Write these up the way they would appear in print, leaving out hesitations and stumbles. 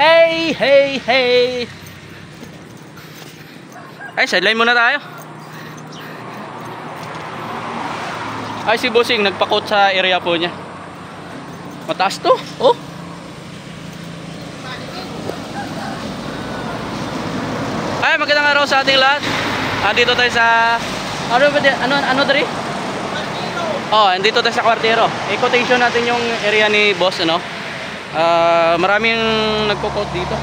Hey, hey, hey. Ay, sideline muna tayo. Ay, si Bossing nagpa-coat sa area po niya. Mataas to, oh. Ay, magandang araw sa ating lahat. Dito tayo sa ano diri? Oh, andito tayo sa Kwartero. I-quotation natin yung area ni boss, ano. Maraming nagko-quote dito.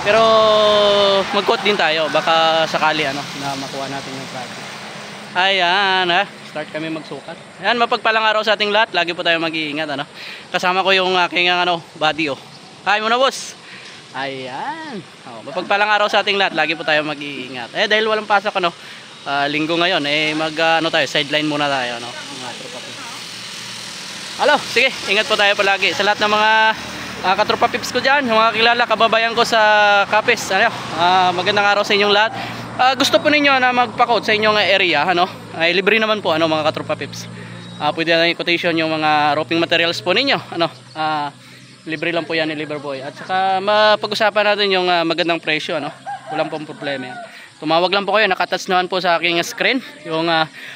Pero mag-quote din tayo baka sakali ano na makuha natin yung project. Ayan, start kami magsukat. Ayan, mapagpalang araw sa ating lahat. Lagi po tayo mag-iingat, ano. Kasama ko yung aking buddy, oh. Kain mo na, boss. Ayan. Mapagpalang araw sa ating lahat. Lagi po tayo mag-iingat. Dahil walang pasok, ano, linggo ngayon, tayo, sideline muna tayo, ano. Mga tropa pips. Halo, sige, ingat po tayo palagi. Sa lahat ng mga katropa pips ko dyan, mga kilala, kababayan ko sa Kapis, magandang araw sa inyong lahat. Gusto po ninyo na magpa-quote sa inyong area, ano, ay libre naman po, ano, mga katropa pips. Pwede na quotation yung mga roping materials po ninyo, ano, libre lang po yan ni Liverboy. At saka mapag-usapan natin yung magandang presyo, ano, walang pong problema yan. Tumawag lang po kayo, nakatouch naman po sa aking screen yung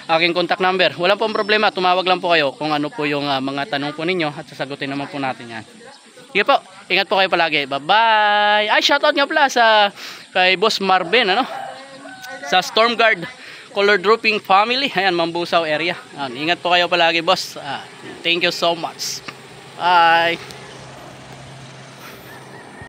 aking contact number. Walang pong problema, tumawag lang po kayo kung ano po yung mga tanong po ninyo at sasagutin naman po natin yan. Sige po, ingat po kayo palagi. Bye-bye. Ay, shoutout nga pala kay Boss Marvin, ano? Sa Stormguard Color Drooping Family. Ayan, Mambusaw area. Ingat po kayo palagi, boss. Thank you so much. Bye.